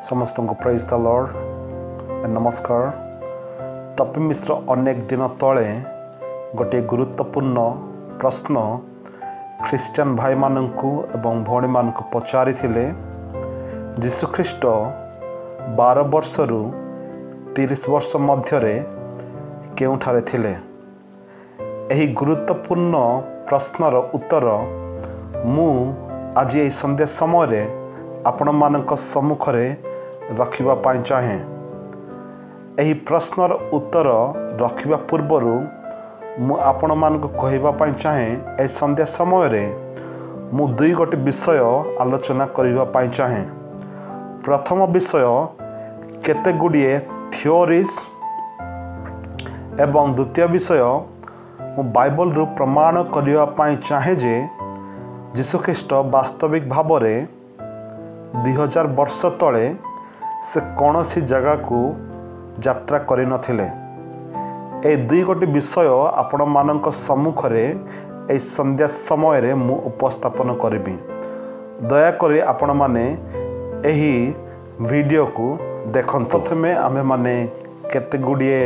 समस्त को praise the Lord नमस्कार। तपी मिश्र अनेक दिन तले गोटे गुरुत्वपूर्ण प्रश्न ख्रीस्टियन भाई माननकु एवं भौणी माननकु पचारि थिले। जीशु ख्रीस्ट 12 वर्ष रु 30 वर्ष मध्यरे केउठारे थिले। एही गुरुत्वपूर्ण प्रश्नर उत्तर मु आज एही संध्या समय आपण मानक सम्मुखरे रखिबा पाई चाहे। एही प्रश्नर उत्तर रखिबा पूर्वरु मु आपण मानक कहिबा पाई चाहे ए संध्या समय रे मु दुई गोटे विषय आलोचना करिबा पाई चाहे। प्रथम विषय केते गुडिए थियोरीज एवं द्वितीय विषय मु बाइबल रु प्रमाण करिबा पाई चाहे जे जीशु ख्रीस्ट वास्तविक भाव में 2000 वर्ष तले से कौन सी जगह को यात्रा करि नथिले। ए दुई गोटे विषय आपण मानक सम्मुख रे ए संध्या समय रे मु उपस्थापन करिबी। दया करी आपण माने एही वीडियो को देखंतु। प्रथमे आमे माने केते गुडिए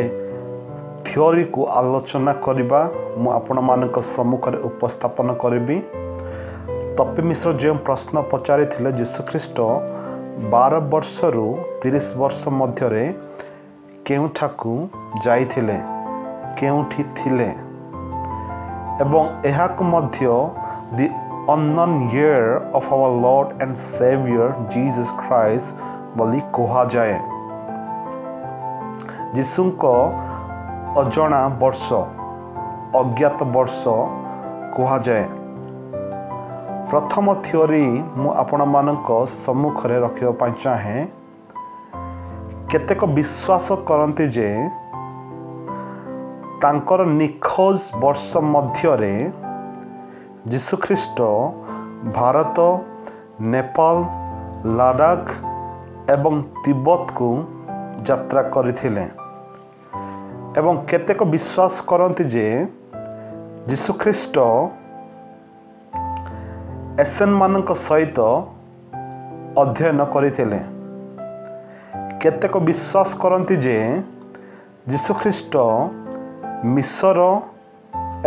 थियोरी को आलोचना करिबा मु आपण मानक सम्मुख रे उपस्थापन करिबी। तपी मिश्र जो प्रश्न पचारि थिले जीशु ख्रीस्ट 12 वर्ष रु 30 वर्ष मध्यरे केउठाकू जाइथिले, केउठी थिले एवं एहाकू मध्य the unknown year of our Lord and Saviour Jesus Christ बोली कहा जाए। जीशुको अजଣା वर्ष अज्ञात वर्ष कहा जाए। प्रथम थियोरी मु आपण मानक सम्मुख रे रखिबा पाई चाहे। केतेक विश्वास करंती जे तांकर निखोज वर्ष मध्य रे जीशु ख्रीस्ट भारत, नेपाल, लद्दाख एवं तिब्बत को यात्रा करथिले एवं केतेक विश्वास करंती जे जीशु ख्रीस्ट एसेन मानक सहित अध्ययन करिथिले। केतेक विश्वास करंती जे जीशु ख्रीस्ट मिस्र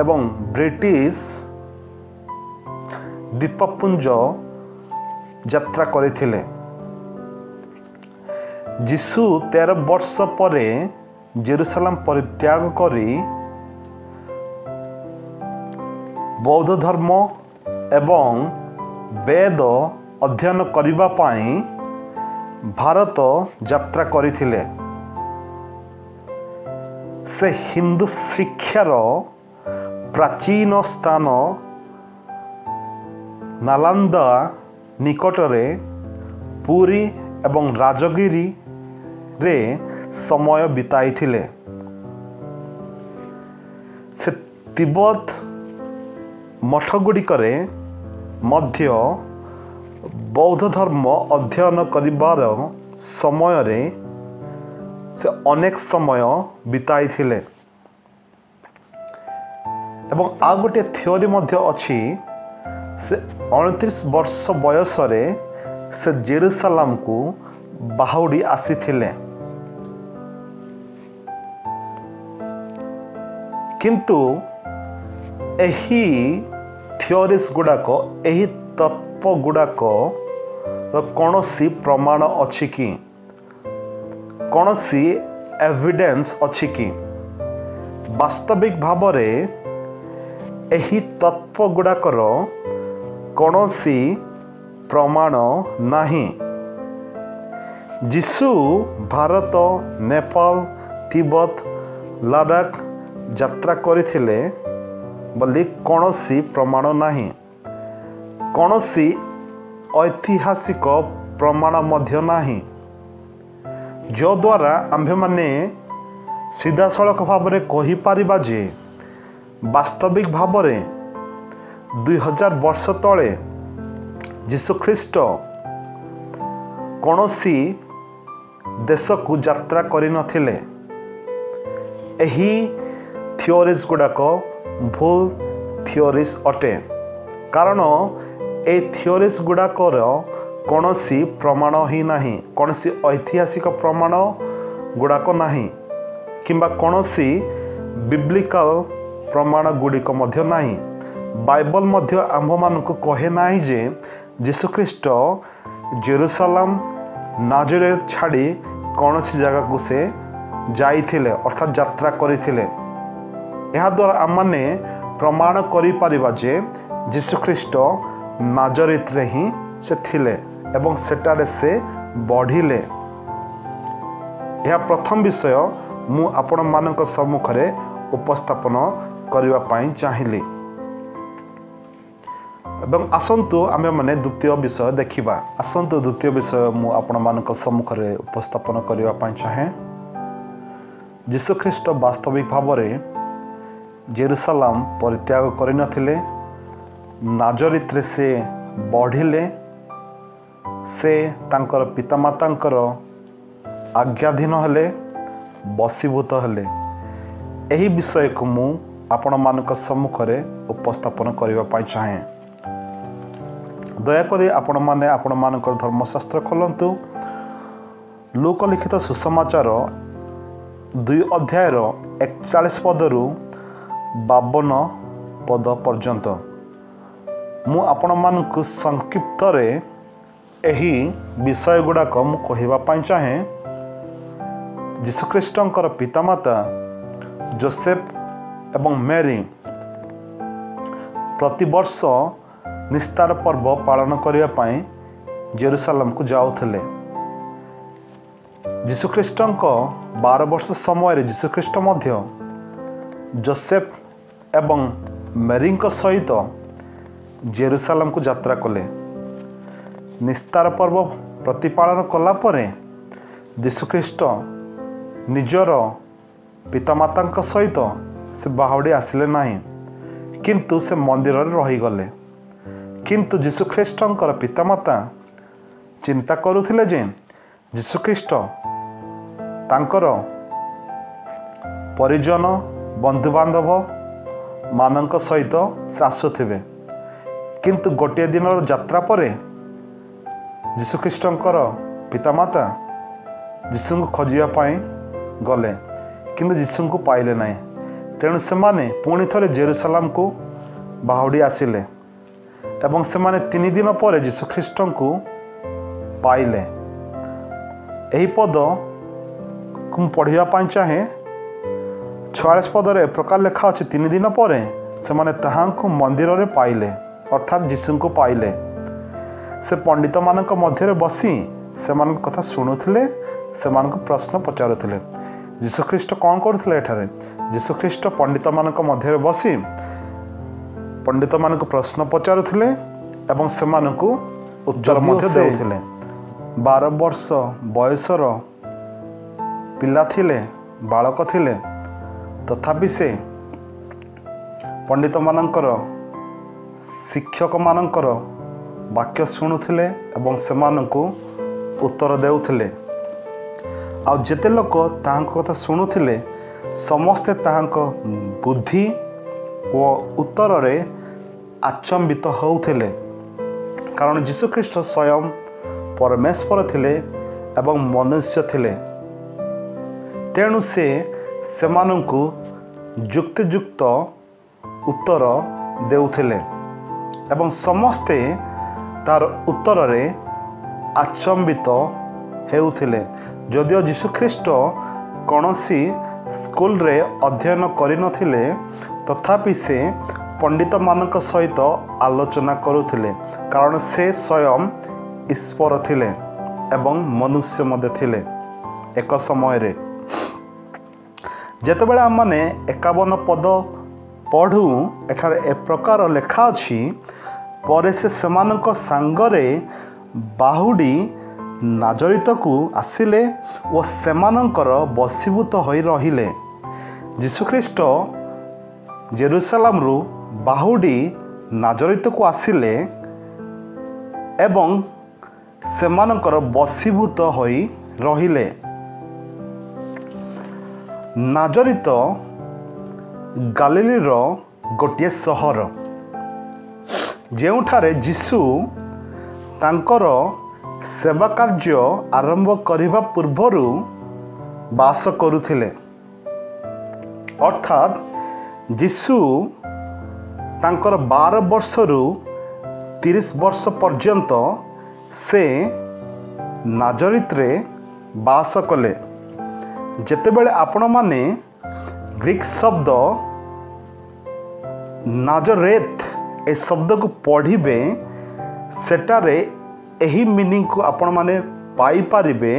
एवं ब्रिटिश द्वीपपुंज यात्रा करिथिले। जीशु 13 वर्ष परे जेरूसलम परित्याग करी बौद्ध धर्म एवं वेद अध्ययन करिबा पाई भारत यात्रा करिथिले। से हिंदू शिक्षार प्राचीन स्थान नालंदा निकटरे पुरी एवं राजगिरी रे समय बिताइथिले। से तिब्बत मठ गुड़िकरे मध्य बौद्ध धर्म अध्ययन करिबार समय रे से अनेक समय बिताई थिले। एवं आ गोटे थियोरी मध्य अछि से 29 वर्ष बयस रे से जेरूसलम को बाहुडी आसीथिले। किंतु एही थियोरीज गुड़ाक एही तत्व गुड़ाक कौनसी प्रमाण अछि कि कौनसी एविडेंस अछि कि वास्तविक भाव में एही तत्व गुड़ाकर कौनसी प्रमाण नाही। जीशु भारत, नेपाल, तिब्बत, लद्दाख यात्रा करिथिले बोली कौनसी प्रमाण नाही। कौनसी ऐतिहासिक प्रमाण मध्य नाही जो द्वारा आम्भे माने सीधा सड़क भाव में कहि पारिबा जे वास्तविक भाव में 2000 वर्ष तले जीशु ख्रीस्ट कौनसी देश को यात्रा करि नथिले। एही थियोरीज गुड़ाक भूल थियोरीज अटे। कारण ए थियोरीज गुड़ाकर କୌଣସି ପ୍ରମାଣ ହିଁ ନାହିଁ, କୌଣସି ଐତିହାସିକ ପ୍ରମାଣ ଗୁଡ଼ାକ ନାହିଁ କିମ୍ବା କୌଣସି ବିବ୍ଲିକାଲ ପ୍ରମାଣ ଗୁଡ଼ିକ ମଧ୍ୟ ନାହିଁ। ବାଇବଲ ମଧ୍ୟ ଆମ୍ଭମାନଙ୍କୁ କହେ ନାହିଁ ଯେ ଯୀଶୁଖ୍ରୀଷ୍ଟ ଜେରୁସାଲେମ ନାଜରେଥ ଛାଡ଼ି କୌଣସି ଜାଗାକୁ ସେ ଯାଇଥିଲେ ଅର୍ଥାତ୍ ଯାତ୍ରା କରିଥିଲେ। ଏହାଦ୍ୱାରା ଆମମାନେ ପ୍ରମାଣ କରିପାରିବା ଯେ ଯୀଶୁଖ୍ରୀଷ୍ଟ ନାଜରେଥରେ ହିଁ ସେ ଥିଲେ ଏବଂ ସେଠାରେ ସେ ବଢ଼ିଲେ। ଏହା ପ୍ରଥମ ବିଷୟ ମୁଁ ଆପଣମାନଙ୍କ ସମ୍ମୁଖରେ ଉପସ୍ଥାପନ କରିବା ପାଇଁ ଚାହିଁଲି। ଏବଂ ଆସନ୍ତୁ ଆମେମାନେ ଦ୍ୱିତୀୟ ବିଷୟ ଦେଖିବା। ଆସନ୍ତୁ ଦ୍ୱିତୀୟ ବିଷୟ ମୁଁ ଆପଣମାନଙ୍କ ସମ୍ମୁଖରେ ଉପସ୍ଥାପନ କରିବା ପାଇଁ ଚାହେଁ। ଯୀଶୁଖ୍ରୀଷ୍ଟ ବାସ୍ତବିକ ଭାବରେ ଜେରୁସାଲେମ ପରିତ୍ୟାଗ କରିନଥିଲେ। ନାଜରେଥରେ ସେ ବଢ଼ିଲେ। ସେ ତାଙ୍କର ପିତାମାତାଙ୍କର ଆଜ୍ଞାଧୀନ ହେଲେ, ବଶୀଭୂତ ହେଲେ। ଏହି ବିଷୟକୁ ମୁଁ ଆପଣମାନଙ୍କ ସମ୍ମୁଖରେ ଉପସ୍ଥାପନ କରିବା ପାଇଁ ଚାହେଁ। ଦୟାକରି ଆପଣମାନେ ଆପଣମାନଙ୍କର ଧର୍ମଶାସ୍ତ୍ର ଖୋଲନ୍ତୁ। ଲୁକ ଲିଖିତ ସୁସମାଚାର 2 ଅଧ୍ୟାୟର 41 ପଦରୁ 52 ପଦ ପର୍ଯ୍ୟନ୍ତ। ମୁଁ ଆପଣମାନଙ୍କୁ ସଂକ୍ଷିପ୍ତରେ ଏହି ବିଷୟ ଗୁଡ଼ାକ ମୁଁ କହିବା ପାଇଁ ଚାହେଁ। ଯୀଶୁଖ୍ରୀଷ୍ଟଙ୍କର ପିତାମାତା ଯୋସେଫ ଏବଂ ମେରୀ ପ୍ରତିବର୍ଷ ନିସ୍ତାର ପର୍ବ ପାଳନ କରିବା ପାଇଁ ଜେରୁସାଲେମକୁ ଯାଉଥିଲେ। ଯୀଶୁଖ୍ରୀଷ୍ଟଙ୍କ 12 ବର୍ଷ ସମୟରେ ଯୀଶୁଖ୍ରୀଷ୍ଟ ମଧ୍ୟ ଯୋସେଫ ଏବଂ ମେରୀଙ୍କ ସହିତ ଜେରୁସାଲେମକୁ ଯାତ୍ରା କଲେ। ନିସ୍ତାର ପର୍ବ ପ୍ରତିପାଳନ କଲା ପରେ ଯୀଶୁଖ୍ରୀଷ୍ଟ ନିଜର ପିତାମାତାଙ୍କ ସହିତ ସେ ବାହୁଡ଼ି ଆସିଲେ ନାହିଁ, କିନ୍ତୁ ସେ ମନ୍ଦିରରେ ରହିଗଲେ। କିନ୍ତୁ ଯୀଶୁଖ୍ରୀଷ୍ଟଙ୍କର ପିତାମାତା ଚିନ୍ତା କରୁଥିଲେ ଯେ ଯୀଶୁଖ୍ରୀଷ୍ଟ ତାଙ୍କର ପରିଜନ ବନ୍ଧୁବାନ୍ଧବ ମାନଙ୍କ ସହିତ ସେ ଆସୁଥିବେ। କିନ୍ତୁ ଗୋଟିଏ ଦିନର ଯାତ୍ରା ପରେ ଯୀଶୁଖ୍ରୀଷ୍ଟଙ୍କର ପିତାମାତା ଯୀଶୁଙ୍କୁ ଖୋଜିବା ପାଇଁ ଗଲେ, କିନ୍ତୁ ଯୀଶୁଙ୍କୁ ପାଇଲେ ନାହିଁ। ତେଣୁ ସେମାନେ ପୁଣି ଥରେ ଜେରୁସାଲେମକୁ ବାହୁଡ଼ି ଆସିଲେ ଏବଂ ସେମାନେ 3 ଦିନ ପରେ ଯୀଶୁଖ୍ରୀଷ୍ଟଙ୍କୁ ପାଇଲେ। ଏହି ପଦକୁ ମୁଁ ପଢ଼ିବା ପାଇଁ ଚାହେଁ। 46 ପଦରେ ପ୍ରକାର ଲେଖା ଅଛି, 3 ଦିନ ପରେ ସେମାନେ ତାହାଙ୍କୁ ମନ୍ଦିରରେ ପାଇଲେ, ଅର୍ଥାତ୍ ଯୀଶୁଙ୍କୁ ପାଇଲେ। ସେ ପଣ୍ଡିତମାନଙ୍କ ମଧ୍ୟରେ ବସି ସେମାନଙ୍କ କଥା ଶୁଣୁଥିଲେ, ସେମାନଙ୍କୁ ପ୍ରଶ୍ନ ପଚାରୁଥିଲେ। ଯୀଶୁଖ୍ରୀଷ୍ଟ କ'ଣ କରୁଥିଲେ ଏଠାରେ? ଯୀଶୁଖ୍ରୀଷ୍ଟ ପଣ୍ଡିତମାନଙ୍କ ମଧ୍ୟରେ ବସି ପଣ୍ଡିତମାନଙ୍କୁ ପ୍ରଶ୍ନ ପଚାରୁଥିଲେ ଏବଂ ସେମାନଙ୍କୁ ଉତ୍ତର ମଧ୍ୟ ଦେଉଥିଲେ। 12 ବର୍ଷ ବୟସର ପିଲା ଥିଲେ, ବାଳକ ଥିଲେ, ତଥାପି ସେ ପଣ୍ଡିତମାନଙ୍କର ଶିକ୍ଷକମାନଙ୍କର ବାକ୍ୟ ଶୁଣୁଥିଲେ ଏବଂ ସେମାନଙ୍କୁ ଉତ୍ତର ଦେଉଥିଲେ। ଆଉ ଯେତେ ଲୋକ ତାହାଙ୍କ କଥା ଶୁଣୁଥିଲେ ସମସ୍ତେ ତାହାଙ୍କ ବୁଦ୍ଧି ଓ ଉତ୍ତରରେ ଆଚମ୍ବିତ ହେଉଥିଲେ, କାରଣ ଯୀଶୁଖ୍ରୀଷ୍ଟ ସ୍ୱୟଂ ପରମେଶ୍ୱର ଥିଲେ ଏବଂ ମନୁଷ୍ୟ ଥିଲେ। ତେଣୁ ସେ ସେମାନଙ୍କୁ ଯୁକ୍ତିଯୁକ୍ତ ଉତ୍ତର ଦେଉଥିଲେ ଏବଂ ସମସ୍ତେ ତାର ଉତ୍ତରରେ ଆଚମ୍ବିତ ହେଉଥିଲେ। ଯଦିଓ ଯୀଶୁଖ୍ରୀଷ୍ଟ କୌଣସି ସ୍କୁଲରେ ଅଧ୍ୟୟନ କରିନଥିଲେ, ତଥାପି ସେ ପଣ୍ଡିତମାନଙ୍କ ସହିତ ଆଲୋଚନା କରୁଥିଲେ, କାରଣ ସେ ସ୍ୱୟଂ ଈଶ୍ୱର ଥିଲେ ଏବଂ ମନୁଷ୍ୟ ମଧ୍ୟ ଥିଲେ। ଏକ ସମୟରେ ଯେତେବେଳେ ଆମମାନେ 51 ପଦ ପଢ଼ୁ, ଏଠାରେ ଏ ପ୍ରକାର ଲେଖା ଅଛି, ପରେ ସେ ସେମାନଙ୍କ ସାଙ୍ଗରେ ବାହୁଡ଼ି ନାଜରିତକୁ ଆସିଲେ ଓ ସେମାନଙ୍କର ବଶୀଭୂତ ହୋଇ ରହିଲେ। ଯୀଶୁଖ୍ରୀଷ୍ଟ ଜେରୁସାଲେମରୁ ବାହୁଡ଼ି ନାଜରିତକୁ ଆସିଲେ ଏବଂ ସେମାନଙ୍କର ବଶୀଭୂତ ହୋଇ ରହିଲେ। ନାଜରିତ ଗାଲିଲୀର ଗୋଟିଏ ସହର, ଯେଉଁଠାରେ ଯୀଶୁ ତାଙ୍କର सेवा कार्य आरंभ करने पूर्वर बास करुथिले। अर्थात यीशु तांकर 12 वर्षरू 30 वर्ष पर्यंत से नाजरित रे बास कले। जेतेबेले आपण माने ग्रीक शब्द नाजरेत ए शब्द को पढ़िबे सेटारे एही मीनिंग को आपण माने पाई पारिबे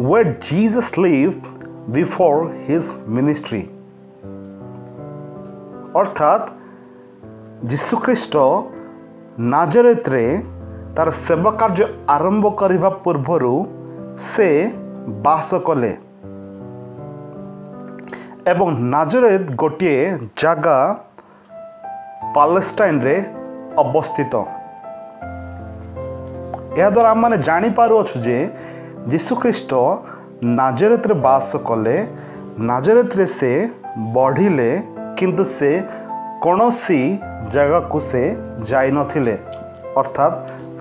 where Jesus lived before his ministry। अर्थात यीशु ख्रीष्ट नाजरेत रे तार सेवा कार्य आरंभ करने पूर्वर से बास कले एवं नाजरेत गोटे जगह पालेस्टाइन रे अवस्थित। यह द्वारा आम जानी पारुछु जे यीशु ख्रीष्ट नाजरेत रे बास कले, नाजरेत रे से बढ़िले, किंतु से कौनसी जगह को से जाई नथिले, अर्थात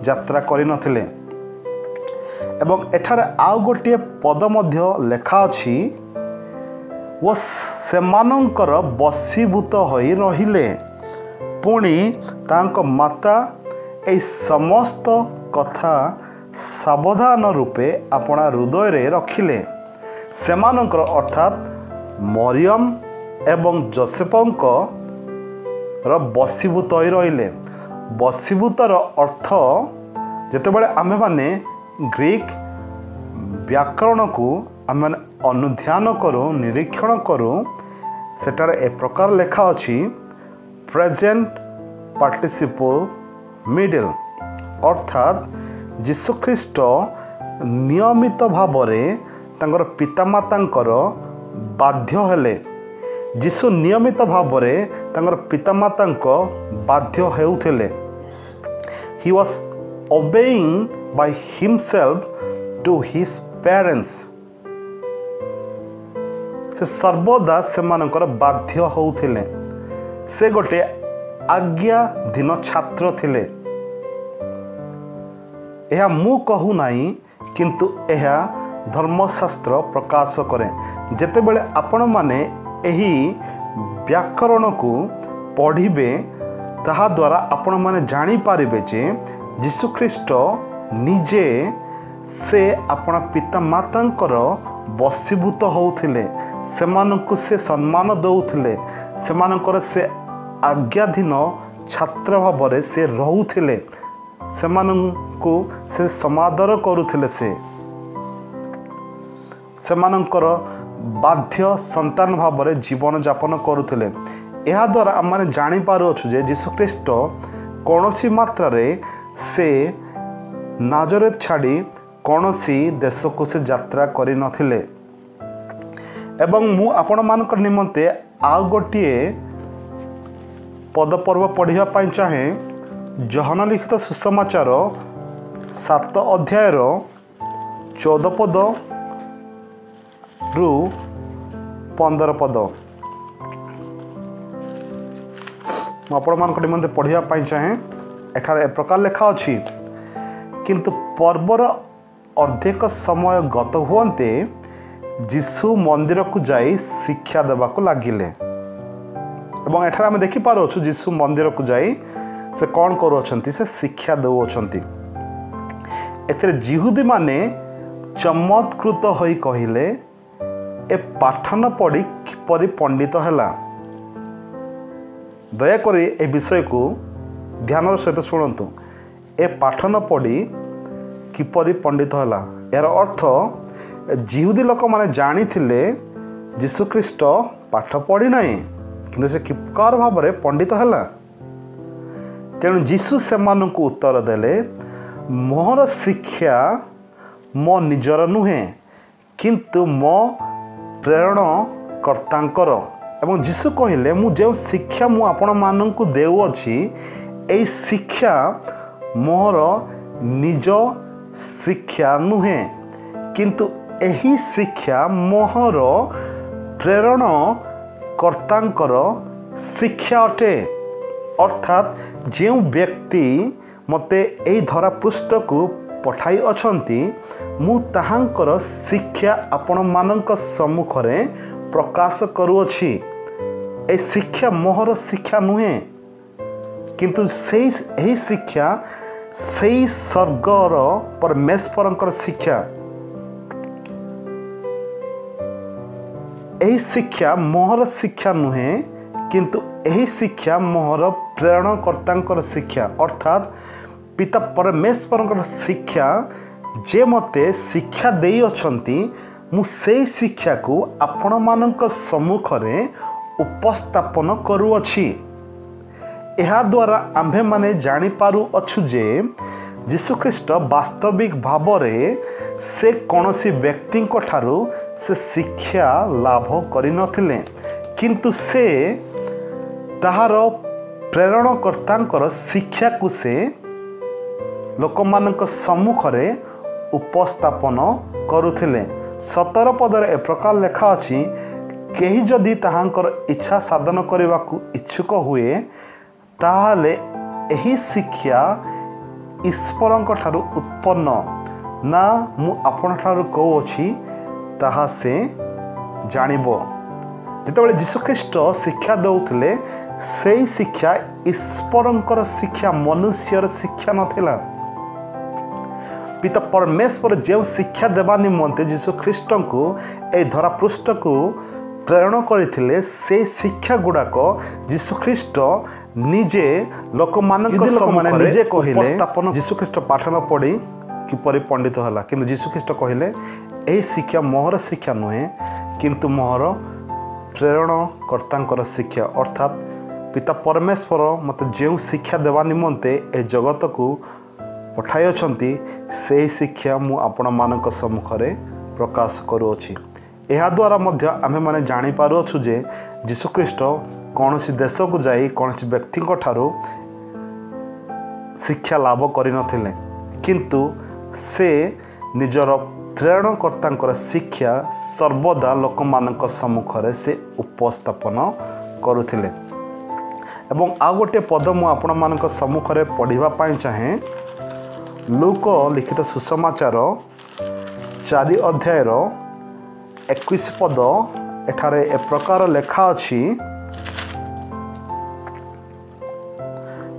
यात्रा करि नथिले। एवं एठारे आउ गोटे पद मध्य लेखा अछि, वो सेमानंकर बसीभूत होई रहिले, पुणी तांको माता ए समस्त कथा सावधान रूपे अपना हृदय रे रखिले। सेमानंकर अर्थात मरियम एवं जोसेफंक र बसीभूत होई रहिले। बसीभूतर अर्थ जेतेबेले आमे माने ग्रीक व्याकरण को आमे अनुध्यान करूँ, निरीक्षण करूँ, सेटार ए प्रकार लेखा अछि प्रेजेंट पार्टिसिपल मिडिल। अर्थात यीशु ख्रीष्ट नियमित भावरे तांकर पितामातांकर बाध्य हेले। यीशु नियमित भावरे तांकर पितामातांक बाध्य हेउथिले। He was obeying by himself to his parents। से सर्वदा सेमानकर बाध्य होउथिले। से गोटे आज्ञाधीन छात्र थिले। यह मु कहू नाही, किंतु यह धर्मशास्त्र प्रकाश करे। जेतेबेले आपण माने एही व्याकरण को पढ़िबे ताहा द्वारा आपण माने जानी पारिबे जे यीशु ख्रीष्ट निजे से अपना पिता मातांकर बसीभूत होउथिले, सेमानंकु से सम्मान दउथिले, सेमानंकर से आज्ञाधीन छात्र भावरे से रहुथिले, सेमानंकु से समादर करुथिले, सेमानंकर बाध्य संतान भावरे जीवन यापन करुथिले। यह द्वारा आम माने जानी पारुछु जे यीशु ख्रीष्ट कौनसी मात्रा रे से नाजरेत छाड़ी कौनसी देश को से यात्रा करि नथिले। एवं मु आपण मानक निमंते आ गोटिए पद पर्व पढ़िया पाई चाहे। यूहन्ना लिखित सुसमाचार 7 अध्याय 14 पद रु 15 पद आपण मानक निमंते पढ़िया पाई चाहे। एठार ए प्रकार लेखा अछि, किंतु पर्वर अर्धेक समय गत हुअन्ते यीशु मंदिर को जाई शिक्षा देवा को लागिले। एवं एठार आमे देखि पारोछु यीशु मंदिर को जाई से कौन करूछंती, से शिक्षा देउछंती। एथरे जिहुदी माने चमत्कृत होई कहिले, ए पाठन पढ़ी किपरि पंडित हैला। दयाकरी ए विषय को ध्यान सहित शुणु। ए पाठन पढ़ी किपरि पंडित हैला, यार अर्थ जिहुदी लोक माने जानी थिले यीशु ख्रीष्ट पाठ पढ़ी नाही, किंतु से किपर भाव में पंडित हैला। तेणु यीशु सेमानंकु उत्तर देले, मोर शिक्षा मो निजर नुहे, किंतु मो प्रेरण कर्तांकर। एवं यीशु कहले, मु जो शिक्षा मु आपण मानंकु देउअछि, एई शिक्षा मोर निज शिक्षा नुहे, किंतु एही शिक्षा मोहर प्रेरण कर्तांकर शिक्षा अटे। अर्थात जो व्यक्ति ମୋତେ ଏହି ଧରାପୃଷ୍ଠକୁ ପଠାଇ ଅଛନ୍ତି, ମୁଁ ତାହାଙ୍କର ଶିକ୍ଷା ଆପଣମାନଙ୍କ ସମ୍ମୁଖରେ ପ୍ରକାଶ କରୁଅଛି। ଏ ଶିକ୍ଷା ମୋହର ଶିକ୍ଷା ନୁହେଁ, କିନ୍ତୁ ଏହି ଶିକ୍ଷା ସେଇ ସ୍ୱର୍ଗର ପରମେଶ୍ୱରଙ୍କର ଶିକ୍ଷା। ଏହି ଶିକ୍ଷା ମୋହର ଶିକ୍ଷା ନୁହେଁ, କିନ୍ତୁ ଏହି ଶିକ୍ଷା ମୋହର ପ୍ରେରଣକର୍ତ୍ତାଙ୍କର ଶିକ୍ଷା, ଅର୍ଥାତ୍ ପିତା ପରମେଶ୍ୱରଙ୍କର ଶିକ୍ଷା। ଯେ ମୋତେ ଶିକ୍ଷା ଦେଇଅଛନ୍ତି, ମୁଁ ସେଇ ଶିକ୍ଷାକୁ ଆପଣମାନଙ୍କ ସମ୍ମୁଖରେ ଉପସ୍ଥାପନ କରୁଅଛି। ଏହାଦ୍ୱାରା ଆମ୍ଭେମାନେ ଜାଣିପାରୁଅଛୁ ଯେ ଯୀଶୁଖ୍ରୀଷ୍ଟ ବାସ୍ତବିକ ଭାବରେ ସେ କୌଣସି ବ୍ୟକ୍ତିଙ୍କ ଠାରୁ ସେ ଶିକ୍ଷା ଲାଭ କରିନଥିଲେ, କିନ୍ତୁ ସେ ତାହାର ପ୍ରେରଣକର୍ତ୍ତାଙ୍କର ଶିକ୍ଷାକୁ ସେ ଲୋକମାନଙ୍କ ସମ୍ମୁଖରେ ଉପସ୍ଥାପନ କରୁଥିଲେ। 17 ପଦରେ ଏ ପ୍ରକାର ଲେଖା ଅଛି, କେହି ଯଦି ତାହାଙ୍କର ଇଚ୍ଛା ସାଧନ କରିବାକୁ ଇଚ୍ଛୁକ ହୁଏ, ତାହେଲେ ଏହି ଶିକ୍ଷା ଈଶ୍ୱରଙ୍କ ଠାରୁ ଉତ୍ପନ୍ନ ନା ମୁଁ ଆପଣଠାରୁ କହୁଅଛି ତାହା ସେ ଜାଣିବ। ଯେତେବେଳେ ଯୀଶୁଖ୍ରୀଷ୍ଟ ଶିକ୍ଷା ଦେଉଥିଲେ, ସେଇ ଶିକ୍ଷା ଈଶ୍ୱରଙ୍କର ଶିକ୍ଷା, ମନୁଷ୍ୟର ଶିକ୍ଷା ନଥିଲା। ପିତା ପରମେଶ୍ୱର ଯେଉଁ ଶିକ୍ଷା ଦେବା ନିମନ୍ତେ ଯୀଶୁଖ୍ରୀଷ୍ଟଙ୍କୁ ଏହି ଧରାପୃଷ୍ଠକୁ ପ୍ରେରଣ କରିଥିଲେ, ସେଇ ଶିକ୍ଷା ଗୁଡ଼ାକ ଯୀଶୁଖ୍ରୀଷ୍ଟ ନିଜେ ଲୋକମାନଙ୍କ ସମ୍ମୁଖରେ ନିଜେ କହିଲେ। ଯୀଶୁଖ୍ରୀଷ୍ଟ ପାଠ ନ ପଢ଼ି କିପରି ପଣ୍ଡିତ ହେଲା, କିନ୍ତୁ ଯୀଶୁଖ୍ରୀଷ୍ଟ କହିଲେ ଏହି ଶିକ୍ଷା ମୋହର ଶିକ୍ଷା ନୁହେଁ, କିନ୍ତୁ ମୋହର ପ୍ରେରଣକର୍ତ୍ତାଙ୍କର ଶିକ୍ଷା, ଅର୍ଥାତ୍ ପିତା ପରମେଶ୍ୱର ମୋତେ ଯେଉଁ ଶିକ୍ଷା ଦେବା ନିମନ୍ତେ ଏ ଜଗତକୁ ପଠାଇଅଛନ୍ତି, ସେହି ଶିକ୍ଷା ମୁଁ ଆପଣମାନଙ୍କ ସମ୍ମୁଖରେ ପ୍ରକାଶ କରୁଅଛି। ଏହାଦ୍ୱାରା ମଧ୍ୟ ଆମ୍ଭେମାନେ ଜାଣିପାରୁଅଛୁ ଯେ ଯୀଶୁଖ୍ରୀଷ୍ଟ କୌଣସି ଦେଶକୁ ଯାଇ କୌଣସି ବ୍ୟକ୍ତିଙ୍କ ଠାରୁ ଶିକ୍ଷା ଲାଭ କରିନଥିଲେ, କିନ୍ତୁ ସେ ନିଜର ପ୍ରେରଣକର୍ତ୍ତାଙ୍କର ଶିକ୍ଷା ସର୍ବଦା ଲୋକମାନଙ୍କ ସମ୍ମୁଖରେ ସେ ଉପସ୍ଥାପନ କରୁଥିଲେ। ଏବଂ ଆଉ ଗୋଟିଏ ପଦ ମୁଁ ଆପଣମାନଙ୍କ ସମ୍ମୁଖରେ ପଢ଼ିବା ପାଇଁ ଚାହେଁ। ଲୁକ ଲିଖିତ ସୁସମାଚାର 4 ଅଧ୍ୟାୟର 21 ପଦ। ଏଠାରେ ଏ ପ୍ରକାର ଲେଖା ଅଛି,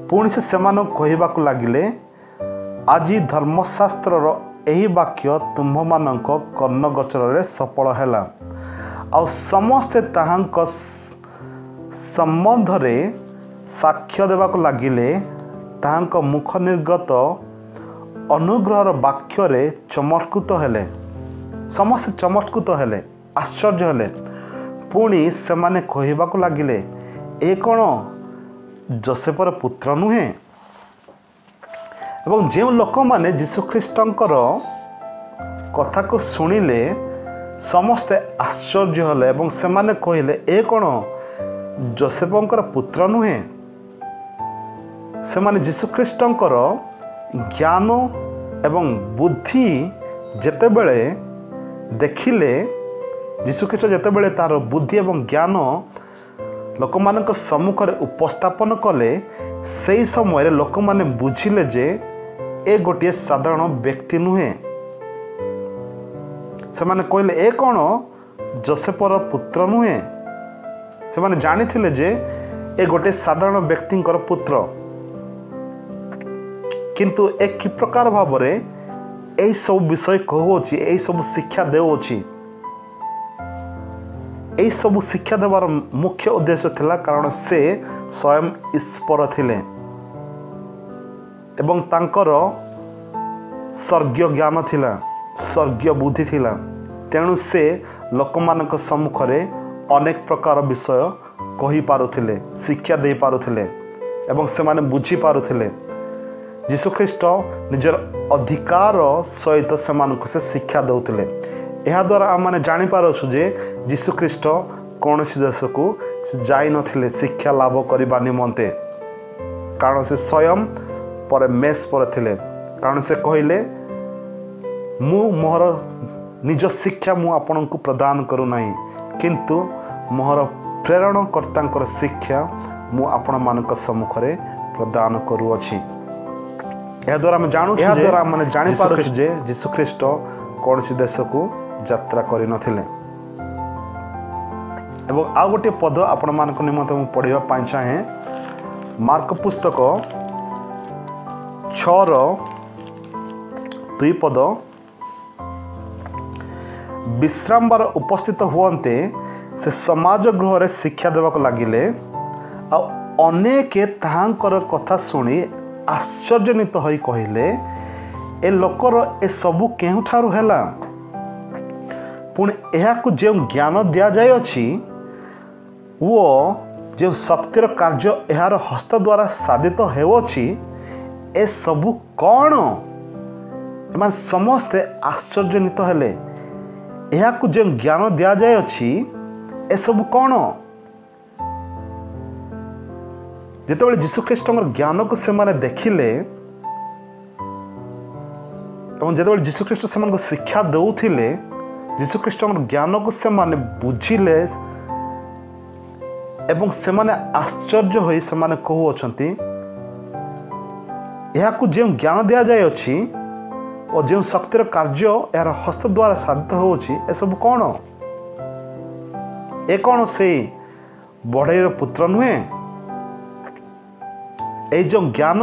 ପୁଣି ସେ ସେମାନଙ୍କୁ କହିବାକୁ ଲାଗିଲେ, ଆଜି ଧର୍ମଶାସ୍ତ୍ରର ଏହି ବାକ୍ୟ ତୁମ୍ଭମାନଙ୍କ କର୍ଣ୍ଣଗୋଚରରେ ସଫଳ ହେଲା। ଆଉ ସମସ୍ତେ ତାହାଙ୍କ ସମ୍ବନ୍ଧରେ ସାକ୍ଷ୍ୟ ଦେବାକୁ ଲାଗିଲେ, ତାହାଙ୍କ ମୁଖ ନିର୍ଗତ ଅନୁଗ୍ରହର ବାକ୍ୟରେ ଚମତ୍କୃତ ହେଲେ। ସମସ୍ତେ ଚମତ୍କୃତ ହେଲେ, ଆଶ୍ଚର୍ଯ୍ୟ ହେଲେ। ପୁଣି ସେମାନେ କହିବାକୁ ଲାଗିଲେ, ଏ କ'ଣ ଯୋସେଫର ପୁତ୍ର ନୁହେଁ? ଏବଂ ଯେଉଁ ଲୋକମାନେ ଯୀଶୁଖ୍ରୀଷ୍ଟଙ୍କର କଥାକୁ ଶୁଣିଲେ, ସମସ୍ତେ ଆଶ୍ଚର୍ଯ୍ୟ ହେଲେ ଏବଂ ସେମାନେ କହିଲେ, ଏ କ'ଣ ଯୋସେଫଙ୍କର ପୁତ୍ର ନୁହେଁ? ସେମାନେ ଯୀଶୁଖ୍ରୀଷ୍ଟଙ୍କର ଜ୍ଞାନ ଏବଂ ବୁଦ୍ଧି ଯେତେବେଳେ ଦେଖିଲେ, ଯୀଶୁଖ୍ରୀଷ୍ଟ ଯେତେବେଳେ ତାହାର ବୁଦ୍ଧି ଏବଂ ଜ୍ଞାନ ଲୋକମାନଙ୍କ ସମ୍ମୁଖରେ ଉପସ୍ଥାପନ କଲେ, ସେହି ସମୟରେ ଲୋକମାନେ ବୁଝିଲେ ଯେ ଏ ଗୋଟିଏ ସାଧାରଣ ବ୍ୟକ୍ତି ନୁହେଁ। ସେମାନେ କହିଲେ, ଏ କ'ଣ ଯୋସେଫର ପୁତ୍ର ନୁହେଁ? ସେମାନେ ଜାଣିଥିଲେ ଯେ ଏ ଗୋଟିଏ ସାଧାରଣ ବ୍ୟକ୍ତିଙ୍କର ପୁତ୍ର, କିନ୍ତୁ ଏ କି ପ୍ରକାର ଭାବରେ ଏହିସବୁ ବିଷୟ କହୁଅଛି, ଏହିସବୁ ଶିକ୍ଷା ଦେଉଅଛି। ଏହିସବୁ ଶିକ୍ଷା ଦେବାର ମୁଖ୍ୟ ଉଦ୍ଦେଶ୍ୟ ଥିଲା, କାରଣ ସେ ସ୍ୱୟଂ ଈଶ୍ୱର ଥିଲେ ଏବଂ ତାଙ୍କର ସ୍ୱର୍ଗୀୟ ଜ୍ଞାନ ଥିଲା, ସ୍ୱର୍ଗୀୟ ବୁଦ୍ଧି ଥିଲା। ତେଣୁ ସେ ଲୋକମାନଙ୍କ ସମ୍ମୁଖରେ ଅନେକ ପ୍ରକାର ବିଷୟ କହିପାରୁଥିଲେ, ଶିକ୍ଷା ଦେଇପାରୁଥିଲେ ଏବଂ ସେମାନେ ବୁଝିପାରୁଥିଲେ। ଯୀଶୁଖ୍ରୀଷ୍ଟ ନିଜର ଅଧିକାର ସହିତ ସେମାନଙ୍କୁ ସେ ଶିକ୍ଷା ଦେଉଥିଲେ। ଏହାଦ୍ୱାରା ଆମମାନେ ଜାଣିପାରୁଛୁ ଯେ ଯୀଶୁଖ୍ରୀଷ୍ଟ କୌଣସି ଦେଶକୁ ଯାଇନଥିଲେ ଶିକ୍ଷା ଲାଭ କରିବା ନିମନ୍ତେ, କାରଣ ସେ ସ୍ୱୟଂ ପରମେଶ୍ୱର ଥିଲେ। କାରଣ ସେ କହିଲେ, ମୁଁ ମୋର ନିଜ ଶିକ୍ଷା ମୁଁ ଆପଣଙ୍କୁ ପ୍ରଦାନ କରୁନାହିଁ, କିନ୍ତୁ ମୋର ପ୍ରେରଣକର୍ତ୍ତାଙ୍କର ଶିକ୍ଷା ମୁଁ ଆପଣମାନଙ୍କ ସମ୍ମୁଖରେ ପ୍ରଦାନ କରୁଅଛି। द्वारा आम जानू द्वारा मैंने जापार जे जीशुख्रीष्ट कौन सी देश को यात्रा कर आ गोटे पद आपण मान निमंत मुझे पढ़ाई चाहे मार्क पुस्तक 6:2 पद विश्रामबार उपस्थित हुए से समाज गृह शिक्षा देवाक लगिले अनेक ताहांकर कथा शुणी आश्चर्यजनित होई कहिले ए लोकर ए सबु केउठारु हैला पुणी एहाकु जे ज्ञान दिया जाय अछि वो जो शक्तिर कार्य यार हस्त द्वारा साधित होउछि ए सबु कौन एमान समस्ते आश्चर्यजनित हेले एहाकु जे ज्ञान दिया जाय अछि ए सबु कौन जितेबाला जीशुख्रीष्ट ज्ञान को से माने देखिले एवं जितेबाला जीशुख्रीष्ट से शिक्षा देउथिले जीशुख्रीष्ट ज्ञान को से माने बुझिले एवं से माने आश्चर्य होई से माने कहउछंती एहाकु जे ज्ञान दिया जाय अछि और जो शक्तिर कार्य यार हस्त द्वारा साधित होउछि ए सब कौन ए कौन से बढ़ईर पुत्र नुहे ए जो ज्ञान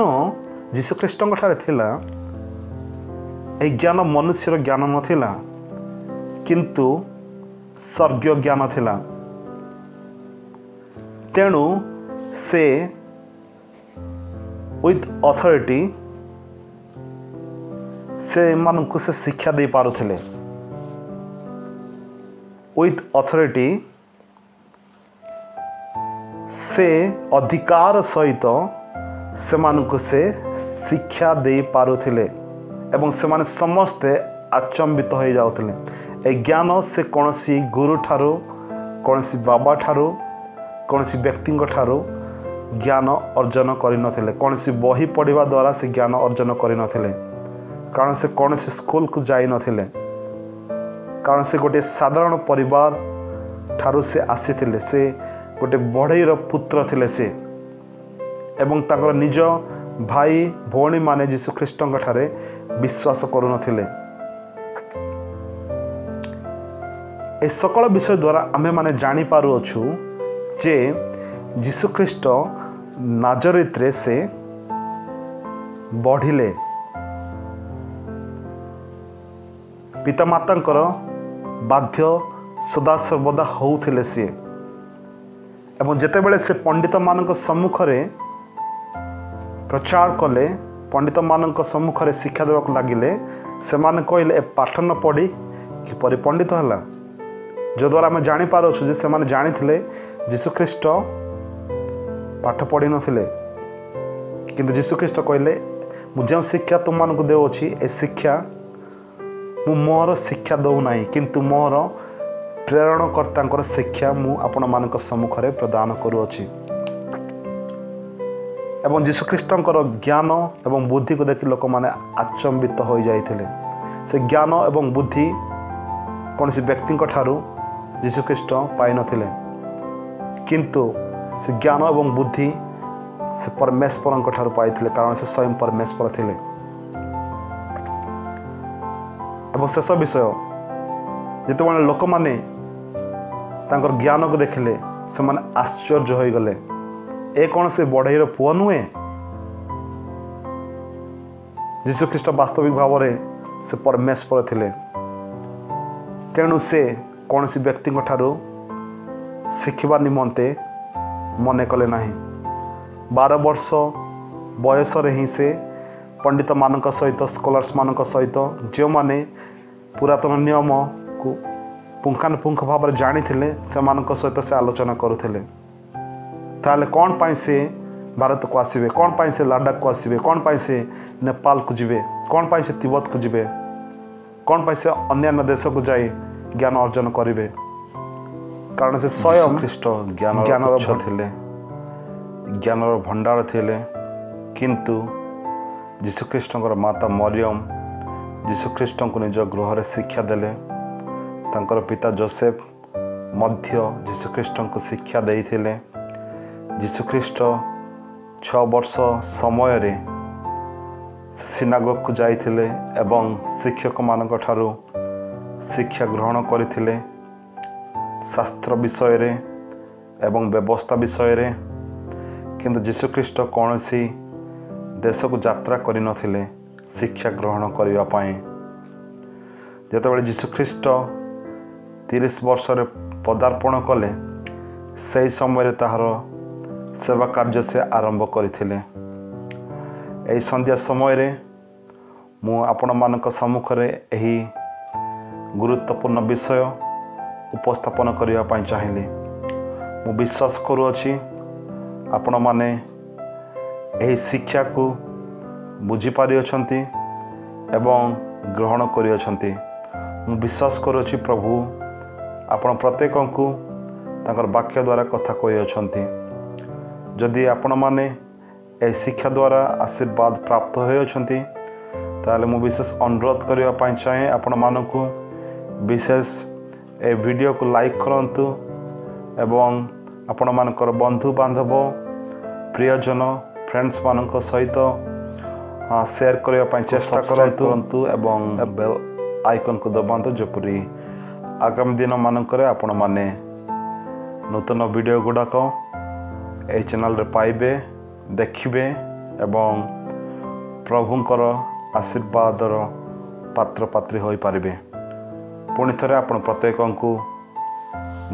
जीशुख्रीष्ट थिला ए ज्ञान मनुष्यर ज्ञान नथिला किंतु स्वर्गीय ज्ञान थिला तेणु से विथ अथॉरिटी से मानकु से शिक्षा दे पारुथिले विथ अथॉरिटी से अधिकार सहित से मानकु से शिक्षा दे पारुथिले एवं से माने समस्ते आचंबित हो जाउथिले ए ज्ञान से कौनसी गुरु ठारू कौनसी बाबा ठारू कौनसी व्यक्ति ठारू ज्ञान अर्जन करिनथिले कौनसी बही पढ़िबा द्वारा से ज्ञान अर्जन करिनथिले कारण से कौनसी स्कूल को जाई नथिले कारण से गोटे साधारण परिवार ठारू से आसीथिले से गोटे बढ़ईर पुत्र थिले से एवं ताकर निज भाई भौणी माने जीशुख्रीष्ट ठारे विश्वास करुनथिले ए सकल विषय द्वारा आमे माने जानी पारु अछु जे जीशुख्रीष्ट नाजरेत रे से बढ़िले पितामातांकर बाध्य सदा सर्वदा होउथिले सी एवं जेतेबेले से पंडित मानक सम्मुख रे प्रचार कले पंडित मानक सम्मुख रे शिक्षा देवाक लागिले से माने कहले ए पाठ न पढ़ी किपरि पंडित हला जो द्वारा आम जापर जे से माने जानिथिले जीशुख्रीष्ट पाठ पढ़ी नथिले किंतु जीशुख्रीष्ट कहले मुझे शिक्षा तुम मानक देउछि ए शिक्षा मु मोर शिक्षा दउ नाही किंतु मोर प्रेरणकर्ता शिक्षा मु आपण मानक सम्मुख रे प्रदान करूअछि एवं जीशुख्रीष्ट ज्ञान एवं बुद्धि को देखि लोक माने आचंबित हो जाइथिले से ज्ञान एवं बुद्धि कौन सी व्यक्ति ठारू जीशुख्रीष्ट पाई नथिले किंतु से ज्ञान एवं बुद्धि से परमेश्वर ठारू पाइथिले कारण से स्वयं परमेश्वर थिले एवं शेष विषय जिते लोक माने तांकर ज्ञान को देखिले से माने आश्चर्य हो गले ए कौन से बढ़ईर पुआ नुहे जीशुख्रीष्ट वास्तविक भाव में से परमेश्वर थिले तेणु से कौन सी व्यक्ति ठारू शिखिबा निमंते मने कले नाही 12 वर्ष बयस रे ही से पंडित मानक सहित स्कॉलर्स मानक सहित जो माने पुरातन नियम को पुंखानुपुंख भाव में जानी से मानक सहित से आलोचना करुथिले ताले कौन पाई से भारत को आसबे कौन पाई से लद्दाख को आसबे कौन पाई से नेपाल को जीवे कौन पाई से तिब्बत को जीवे कौन पाई से अन्य देश को जाई ज्ञान अर्जन करेंगे कारण से स्वयं ख्रीष्ट ज्ञान थिले ज्ञान भंडार थिले किंतु जीशुख्रीष्ट माता मरियम जीशुख्रीष्ट को निज गृह शिक्षा देले तांकर पिता जोसेफ मध्य जीशुख्रीष्ट को शिक्षा देइथिले जीशुख्रीष्ट 6 वर्ष समय रे ସିନାଗୋଗକୁ ଯାଇଥିଲେ ଏବଂ ଶିକ୍ଷକମାନଙ୍କ ଠାରୁ ଶିକ୍ଷା ଗ୍ରହଣ କରିଥିଲେ ଶାସ୍ତ୍ର ବିଷୟରେ ଏବଂ ବ୍ୟବସ୍ଥା ବିଷୟରେ। କିନ୍ତୁ ଯୀଶୁଖ୍ରୀଷ୍ଟ କୌଣସି ଦେଶକୁ ଯାତ୍ରା କରିନଥିଲେ ଶିକ୍ଷା ଗ୍ରହଣ କରିବା ପାଇଁ। ଯେତେବେଳେ ଯୀଶୁଖ୍ରୀଷ୍ଟ 30 ବର୍ଷରେ ପଦାର୍ପଣ କଲେ, ସେହି ସମୟରେ ତାହାର ସେବା କାର୍ଯ୍ୟ ସେ ଆରମ୍ଭ କରିଥିଲେ। ଏହି ସନ୍ଧ୍ୟା ସମୟରେ ମୁଁ ଆପଣମାନଙ୍କ ସମ୍ମୁଖରେ ଏହି ଗୁରୁତ୍ୱପୂର୍ଣ୍ଣ ବିଷୟ ଉପସ୍ଥାପନ କରିବା ପାଇଁ ଚାହିଁଲି। ମୁଁ ବିଶ୍ୱାସ କରୁଅଛି ଆପଣମାନେ ଏହି ଶିକ୍ଷାକୁ ବୁଝିପାରିଅଛନ୍ତି ଏବଂ ଗ୍ରହଣ କରିଅଛନ୍ତି। ମୁଁ ବିଶ୍ୱାସ କରୁଅଛି ପ୍ରଭୁ ଆପଣ ପ୍ରତ୍ୟେକଙ୍କୁ ତାଙ୍କର ବାକ୍ୟ ଦ୍ୱାରା କଥା କହିଅଛନ୍ତି। ଯଦି ଆପଣମାନେ ଏହି ଶିକ୍ଷା ଦ୍ୱାରା ଆଶୀର୍ବାଦ ପ୍ରାପ୍ତ ହୋଇଅଛନ୍ତି, ତାହେଲେ ମୁଁ ବିଶେଷ ଅନୁରୋଧ କରିବା ପାଇଁ ଚାହେଁ ଆପଣମାନଙ୍କୁ ବିଶେଷ ଏ ଭିଡ଼ିଓକୁ ଲାଇକ୍ କରନ୍ତୁ ଏବଂ ଆପଣମାନଙ୍କର ବନ୍ଧୁବାନ୍ଧବ, ପ୍ରିୟଜନ, ଫ୍ରେଣ୍ଡସ୍ମାନଙ୍କ ସହିତ ସେୟାର କରିବା ପାଇଁ ଚେଷ୍ଟା କରନ୍ତୁ ଏବଂ ବେଲ୍ ଆଇକନ୍କୁ ଦବାନ୍ତୁ, ଯେପରି ଆଗାମୀ ଦିନମାନଙ୍କରେ ଆପଣମାନେ ନୂତନ ଭିଡ଼ିଓ ଗୁଡ଼ାକ ଏହି ଚ୍ୟାନେଲରେ ପାଇବେ, ଦେଖିବେ ଏବଂ ପ୍ରଭୁଙ୍କର ଆଶୀର୍ବାଦର ପାତ୍ରପାତ୍ରୀ ହୋଇପାରିବେ। ପୁଣି ଥରେ ଆପଣ ପ୍ରତ୍ୟେକଙ୍କୁ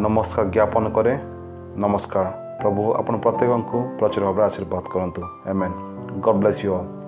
ନମସ୍କାର ଜ୍ଞାପନ କରେ। ନମସ୍କାର। ପ୍ରଭୁ ଆପଣ ପ୍ରତ୍ୟେକଙ୍କୁ ପ୍ରଚୁର ଭାବରେ ଆଶୀର୍ବାଦ କରନ୍ତୁ। ଆମେନ୍। ଗଡ୍ ବ୍ଲେସ୍ ୟୁ ଅଲ୍।